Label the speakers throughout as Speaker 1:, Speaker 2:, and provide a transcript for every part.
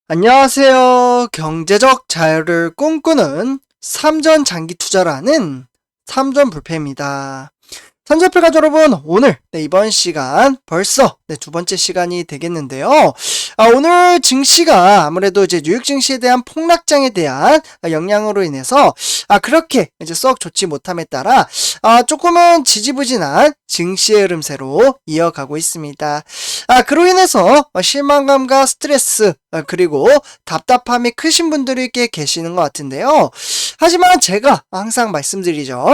Speaker 1: 안녕하세요. 경제적 자유를 꿈꾸는 삼전 장기 투자라는 삼전불패입니다. 삼전불패 가족 여러분, 오늘 이번 시간 벌써 두 번째 시간이 되겠는데요. 오늘 증시가 아무래도 이제 뉴욕 증시에 대한 폭락장에 대한 영향으로 인해서 그렇게 이제 썩 좋지 못함에 따라 조금은 지지부진한 증시의 흐름세로 이어가고 있습니다. 그로 인해서 실망감과 스트레스 그리고 답답함이 크신 분들이 꽤 계시는 것 같은데요. 하지만 제가 항상 말씀드리죠.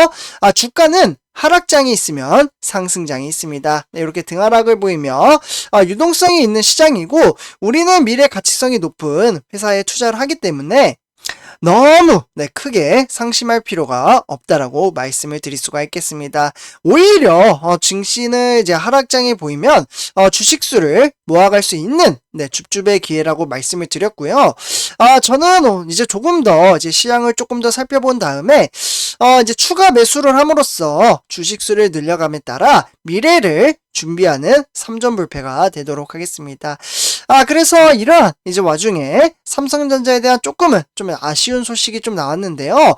Speaker 1: 주가는 하락장이 있으면 상승장이 있습니다. 이렇게 등하락을 보이며 유동성이 있는 시장이고 우리는 미래 가치성이 높은 회사에 투자를 하기 때문에 너무 크게 상심할 필요가 없다라고 말씀을 드릴 수가 있겠습니다. 오히려 증시는 이제 하락장이 보이면 주식수를 모아갈 수 있는 줍줍의 기회라고 말씀을 드렸고요. 저는 이제 조금 더 이제 시장을 조금 더 살펴본 다음에 이제 추가 매수를 함으로써 주식수를 늘려감에 따라 미래를 준비하는 삼전불패가 되도록 하겠습니다. 그래서 이러한 이제 와중에 삼성전자에 대한 조금은 좀 아쉬운 소식이 좀 나왔는데요.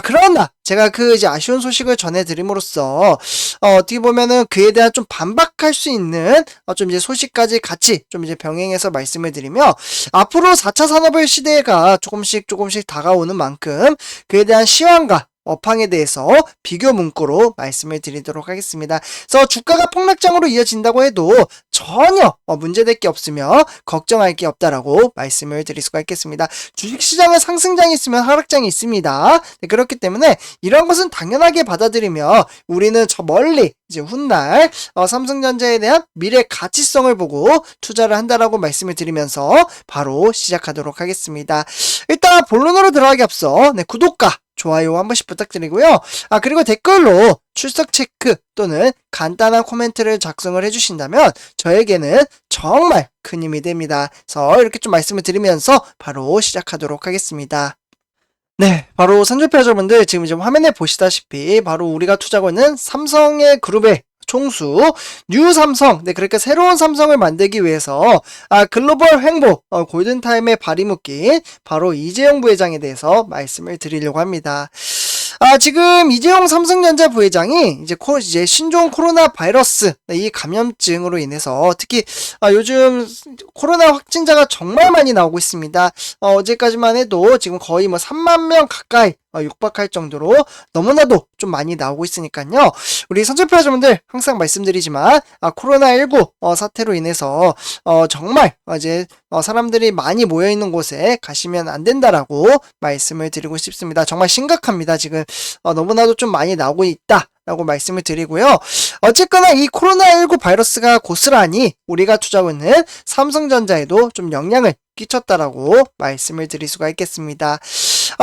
Speaker 1: 그러나 제가 그 이제 아쉬운 소식을 전해드림으로써 어떻게 보면은 그에 대한 좀 반박할 수 있는 좀 이제 소식까지 같이 좀 이제 병행해서 말씀을 드리며 앞으로 4차 산업의 시대가 조금씩 다가오는 만큼 그에 대한 시황과 업황에 대해서 비교 문구로 말씀을 드리도록 하겠습니다. 그래서 주가가 폭락장으로 이어진다고 해도 전혀 문제될 게 없으며 걱정할 게 없다라고 말씀을 드릴 수가 있겠습니다. 주식시장은 상승장이 있으면 하락장이 있습니다. 그렇기 때문에 이런 것은 당연하게 받아들이며 우리는 저 멀리 이제 훗날 삼성전자에 대한 미래 가치성을 보고 투자를 한다라고 말씀을 드리면서 바로 시작하도록 하겠습니다. 일단 본론으로 들어가기 앞서 구독과 좋아요 한 번씩 부탁드리고요. 그리고 댓글로 출석 체크 또는 간단한 코멘트를 작성을 해주신다면 저에게는 정말 큰 힘이 됩니다. 그래서 이렇게 좀 말씀을 드리면서 바로 시작하도록 하겠습니다. 바로 삼전패 여러분들 지금 화면에 보시다시피 바로 우리가 투자하고 있는 삼성의 그룹의 총수 뉴 삼성 그러니까 새로운 삼성을 만들기 위해서 글로벌 횡보 골든타임에 발이 묶인 바로 이재용 부회장에 대해서 말씀을 드리려고 합니다. 지금 이재용 삼성전자 부회장이 이제 신종 코로나 바이러스 이 감염증으로 인해서 특히 요즘 코로나 확진자가 정말 많이 나오고 있습니다. 어제까지만 해도 지금 거의 3만 명 가까이 육박할 정도로 너무나도 좀 많이 나오고 있으니까요. 우리 선전표 여러분들 항상 말씀드리지만 코로나19 사태로 인해서 정말 이제 사람들이 많이 모여있는 곳에 가시면 안 된다라고 말씀을 드리고 싶습니다. 정말 심각합니다. 지금 너무나도 좀 많이 나오고 있다 라고 말씀을 드리고요. 어쨌거나 이 코로나19 바이러스가 고스란히 우리가 투자하고 있는 삼성전자에도 좀 영향을 끼쳤다라고 말씀을 드릴 수가 있겠습니다.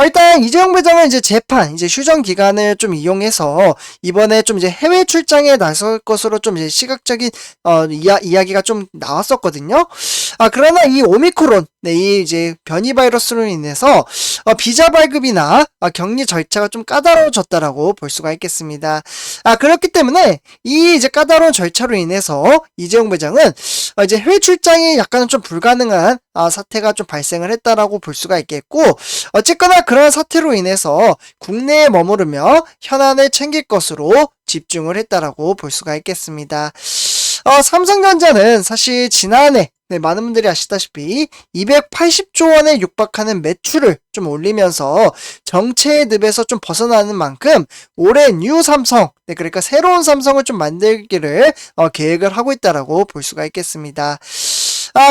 Speaker 1: 일단 이재용 부회장은 이제 재판, 이제 휴정 기간을 좀 이용해서 이번에 좀 이제 해외 출장에 나설 것으로 좀 이제 시각적인 이야기가 좀 나왔었거든요. 그러나 이 오미크론, 이 이제 변이 바이러스로 인해서 비자 발급이나 격리 절차가 좀 까다로워졌다라고 볼 수가 있겠습니다. 그렇기 때문에 이 이제 까다로운 절차로 인해서 이재용 부회장은 이제 해외 출장이 약간은 좀 불가능한 사태가 좀 발생을 했다라고 볼 수가 있겠고 어쨌거나 그런 사태로 인해서 국내에 머무르며 현안을 챙길 것으로 집중을 했다라고 볼 수가 있겠습니다. 삼성전자는 사실 지난해 많은 분들이 아시다시피 280조 원에 육박하는 매출을 좀 올리면서 정체의 늪에서 좀 벗어나는 만큼 올해 뉴 삼성, 그러니까 새로운 삼성을 좀 만들기를 계획을 하고 있다라고 볼 수가 있겠습니다.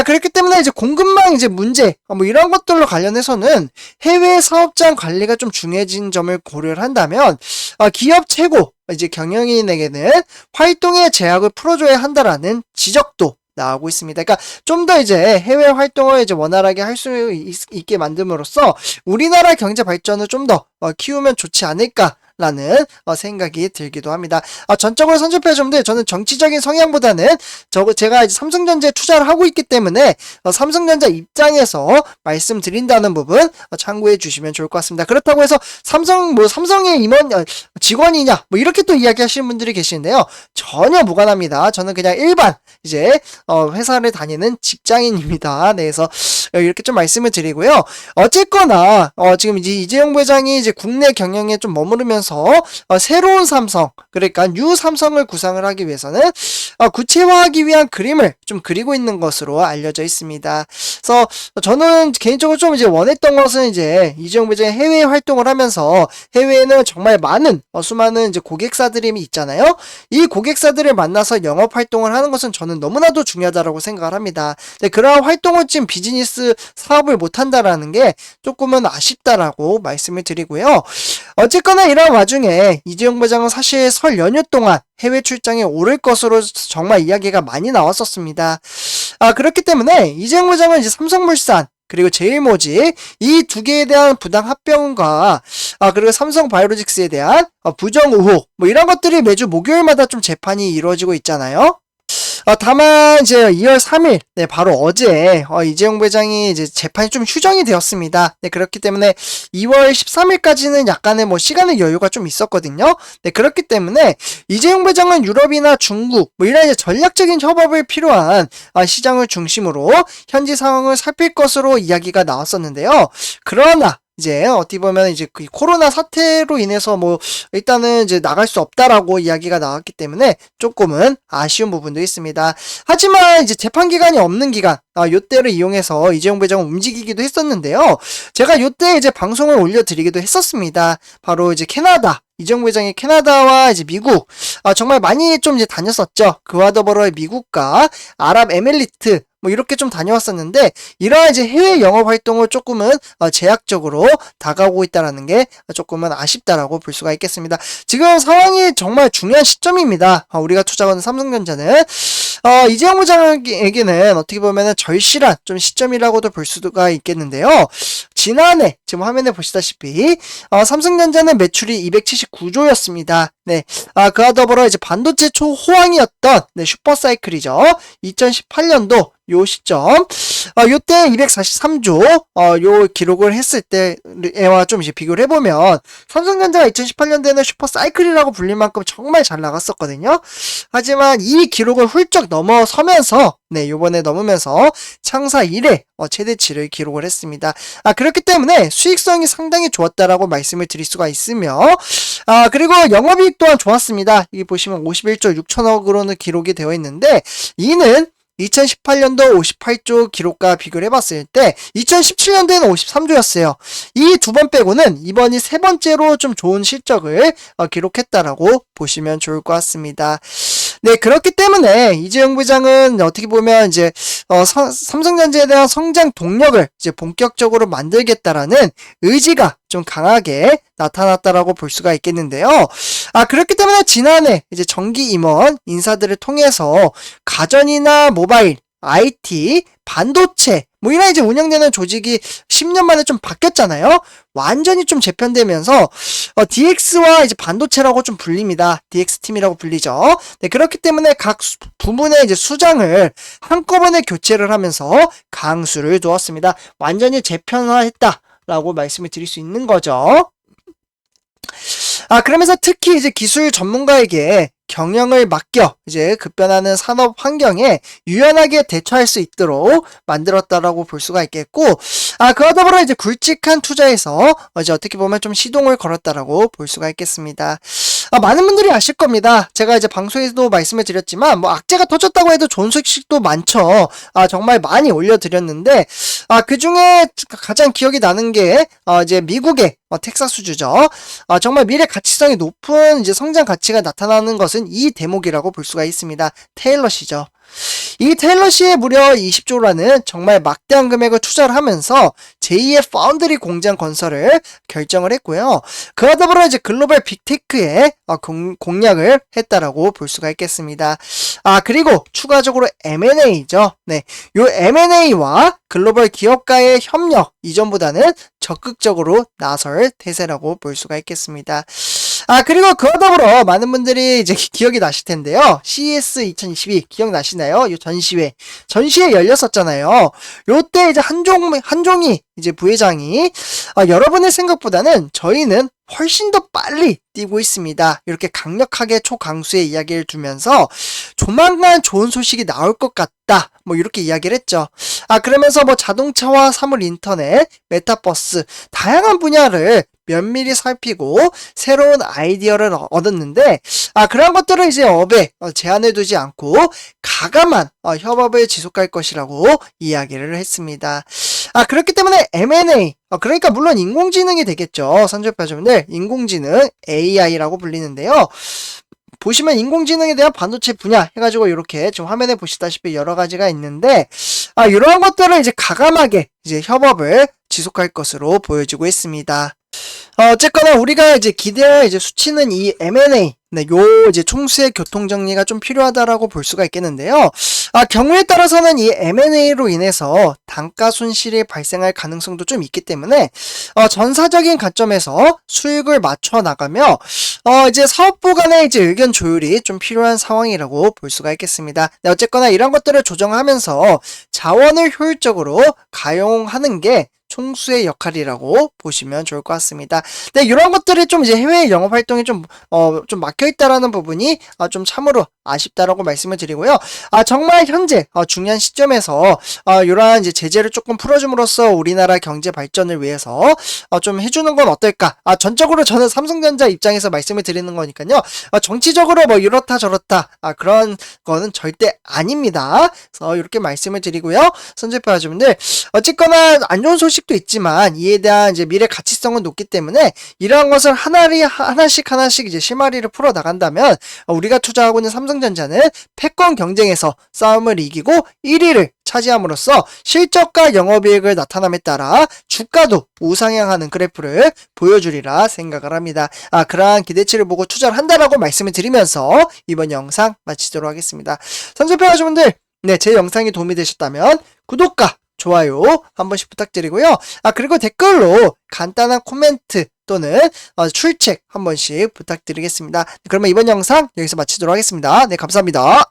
Speaker 1: 그렇기 때문에 이제 공급망 이제 문제, 이런 것들로 관련해서는 해외 사업장 관리가 좀 중요해진 점을 고려를 한다면, 기업 최고, 이제 경영인에게는 활동의 제약을 풀어줘야 한다라는 지적도 나오고 있습니다. 그러니까 좀 더 이제 해외 활동을 이제 원활하게 할 수 있게 만듦으로써 우리나라 경제 발전을 좀 더 키우면 좋지 않을까 라는 생각이 들기도 합니다. 전적으로 선전표점들 저는 정치적인 성향보다는 제가 이제 삼성전자에 투자를 하고 있기 때문에 삼성전자 입장에서 말씀드린다는 부분 참고해 주시면 좋을 것 같습니다. 그렇다고 해서 삼성의 임원 직원이냐 이렇게 또 이야기하시는 분들이 계시는데요. 전혀 무관합니다. 저는 그냥 일반 이제 회사를 다니는 직장인입니다. 네, 그래서 이렇게 좀 말씀을 드리고요. 어쨌거나 지금 이제 이재용 부회장이 이제 국내 경영에 좀 머무르면서 새로운 삼성, 그러니까 뉴 삼성을 구상을 하기 위해서는 구체화하기 위한 그림을 좀 그리고 있는 것으로 알려져 있습니다. 그래서 저는 개인적으로 좀 이제 원했던 것은 이제 이재용 부회장이 해외 활동을 하면서 해외에는 정말 많은 수많은 이제 고객사들이 있잖아요. 이 고객사들을 만나서 영업 활동을 하는 것은 저는 너무나도 중요하다고 생각을 합니다. 근데 그러한 활동을 지금 비즈니스 사업을 못 한다라는 게 조금은 아쉽다라고 말씀을 드리고요. 어쨌거나 이런 와중에 이재용 부회장은 사실 설 연휴 동안 해외 출장에 오를 것으로 정말 이야기가 많이 나왔었습니다. 그렇기 때문에 이재용 부회장은 이제 삼성물산 그리고 제일모직 이 두 개에 대한 부당 합병과 그리고 삼성바이오로직스에 대한 부정 의혹 이런 것들이 매주 목요일마다 좀 재판이 이루어지고 있잖아요. 다만 이제 2월 3일 바로 어제 이재용 부회장이 이제 재판이 좀 휴정이 되었습니다. 네, 그렇기 때문에 2월 13일까지는 약간의 시간의 여유가 좀 있었거든요. 네, 그렇기 때문에 이재용 부회장은 유럽이나 중국 이런 이제 전략적인 협업을 필요한 시장을 중심으로 현지 상황을 살필 것으로 이야기가 나왔었는데요. 그러나 이제 어떻게 보면 이제 그 코로나 사태로 인해서 일단은 이제 나갈 수 없다라고 이야기가 나왔기 때문에 조금은 아쉬운 부분도 있습니다. 하지만 이제 재판 기간이 없는 기간 요때를 이용해서 이재용 부회장은 움직이기도 했었는데요. 제가 요때 이제 방송을 올려드리기도 했었습니다. 바로 이제 캐나다 이재용 부회장이 캐나다와 이제 미국 정말 많이 좀 이제 다녔었죠. 그와 더불어 미국과 아랍에미리트 이렇게 좀 다녀왔었는데 이러한 이제 해외 영업 활동을 조금은 제약적으로 다가오고 있다라는 게 조금은 아쉽다라고 볼 수가 있겠습니다. 지금 상황이 정말 중요한 시점입니다. 우리가 투자하는 삼성전자는 이재용 부회장에게는 어떻게 보면은 절실한 좀 시점이라고도 볼 수가 있겠는데요. 지난해 지금 화면에 보시다시피 삼성전자는 매출이 279조였습니다. 네, 그와 더불어 이제 반도체 초호황이었던 슈퍼사이클이죠. 2018년도 요 시점, 요때 243조, 요 기록을 했을 때와 좀 이제 비교를 해보면, 삼성전자가 2018년도에는 슈퍼사이클이라고 불릴 만큼 정말 잘 나갔었거든요. 하지만 이 기록을 훌쩍 넘어서면서, 요번에 넘으면서 창사 이래 최대치를 기록을 했습니다. 그렇기 때문에 수익성이 상당히 좋았다라고 말씀을 드릴 수가 있으며, 그리고 영업이익 또한 좋았습니다. 여기 보시면 51조 6천억으로는 기록이 되어 있는데, 이는 2018년도 58조 기록과 비교를 해봤을 때 2017년도에는 53조였어요. 이 두 번 빼고는 이번이 세 번째로 좀 좋은 실적을 기록했다라고 보시면 좋을 것 같습니다. 네, 그렇기 때문에 이재용 부회장은 어떻게 보면 이제 삼성전자에 대한 성장 동력을 이제 본격적으로 만들겠다라는 의지가 좀 강하게 나타났다라고 볼 수가 있겠는데요. 그렇기 때문에 지난해 이제 정기 임원 인사들을 통해서 가전이나 모바일, IT, 반도체 이런 이제 운영되는 조직이 10년 만에 좀 바뀌었잖아요. 완전히 좀 재편되면서 DX와 이제 반도체라고 좀 불립니다. DX팀이라고 불리죠. 네, 그렇기 때문에 각 부문의 이제 수장을 한꺼번에 교체를 하면서 강수를 두었습니다. 완전히 재편화했다라고 말씀을 드릴 수 있는 거죠. 그러면서 특히 이제 기술 전문가에게 경영을 맡겨 이제 급변하는 산업 환경에 유연하게 대처할 수 있도록 만들었다라고 볼 수가 있겠고, 그와 더불어 이제 굵직한 투자에서 이제 어떻게 보면 좀 시동을 걸었다라고 볼 수가 있겠습니다. 많은 분들이 아실 겁니다. 제가 이제 방송에서도 말씀을 드렸지만 악재가 터졌다고 해도 좋은 소식도 많죠. 정말 많이 올려드렸는데 그 중에 가장 기억이 나는 게 이제 미국의 텍사스주죠. 정말 미래 가치성이 높은 이제 성장 가치가 나타나는 것은 이 대목이라고 볼 수가 있습니다. 테일러시죠. 이 테일러시에 무려 20조라는 정말 막대한 금액을 투자를 하면서 제2의 파운드리 공장 건설을 결정을 했고요. 그와 더불어 이제 글로벌 빅테크에 공략을 했다라고 볼 수가 있겠습니다. 그리고 추가적으로 M&A죠. 네, 요 M&A와 글로벌 기업가의 협력 이전보다는 적극적으로 나설 태세라고 볼 수가 있겠습니다. 그리고 그와 더불어 많은 분들이 이제 기억이 나실 텐데요. CES 2022 기억나시나요? 이 전시회 열렸었잖아요. 요때 이제 한종희 이제 부회장이 여러분의 생각보다는 저희는 훨씬 더 빨리 뛰고 있습니다. 이렇게 강력하게 초강수의 이야기를 두면서 조만간 좋은 소식이 나올 것 같다. 뭐 이렇게 이야기를 했죠. 그러면서 뭐 자동차와 사물 인터넷, 메타버스 다양한 분야를 면밀히 살피고 새로운 아이디어를 얻었는데 그런 것들을 이제 업에 제한해 두지 않고 가감한 협업을 지속할 것이라고 이야기를 했습니다. 그렇기 때문에 M&A 그러니까 물론 인공지능이 되겠죠. 선조파주분들 인공지능 AI라고 불리는데요. 보시면 인공지능에 대한 반도체 분야 해가지고 이렇게 지금 화면에 보시다시피 여러 가지가 있는데 이러한 것들을 이제 가감하게 이제 협업을 지속할 것으로 보여지고 있습니다. 어쨌거나 우리가 이제 기대할 이제 수치는 이 M&A, 네, 요 이제 총수의 교통 정리가 좀 필요하다라고 볼 수가 있겠는데요. 경우에 따라서는 이 M&A로 인해서 단가 손실이 발생할 가능성도 좀 있기 때문에 전사적인 관점에서 수익을 맞춰 나가며 이제 사업부 간의 이제 의견 조율이 좀 필요한 상황이라고 볼 수가 있겠습니다. 네, 어쨌거나 이런 것들을 조정하면서 자원을 효율적으로 가용하는 게 총수의 역할이라고 보시면 좋을 것 같습니다. 네, 이런 것들이 좀 이제 해외 영업 활동이 좀 막혀있다라는 부분이 좀 참으로 아쉽다라고 말씀을 드리고요. 정말 현재 중요한 시점에서 이러한 이제 제재를 조금 풀어줌으로써 우리나라 경제 발전을 위해서 좀 해주는 건 어떨까? 전적으로 저는 삼성전자 입장에서 말씀을 드리는 거니까요. 정치적으로 뭐 이렇다 저렇다 그런 거는 절대 아닙니다. 그래서 이렇게 말씀을 드리고요. 선제파 여러분들 어쨌거나 안 좋은 소식도 있지만 이에 대한 이제 미래 가치성은 높기 때문에 이러한 것을 하나씩 이제 실마리를 풀어 나간다면 우리가 투자하고 있는 삼성전자는 패권 경쟁에서 싸움을 이기고 1위를 차지함으로써 실적과 영업이익을 나타남에 따라 주가도 우상향하는 그래프를 보여주리라 생각을 합니다. 그러한 기대치를 보고 투자를 한다라고 말씀을 드리면서 이번 영상 마치도록 하겠습니다. 선수표 여러분들, 네, 제 영상이 도움이 되셨다면 구독과 좋아요 한 번씩 부탁드리고요. 그리고 댓글로 간단한 코멘트 또는 출첵 한 번씩 부탁드리겠습니다. 그러면 이번 영상 여기서 마치도록 하겠습니다. 네, 감사합니다.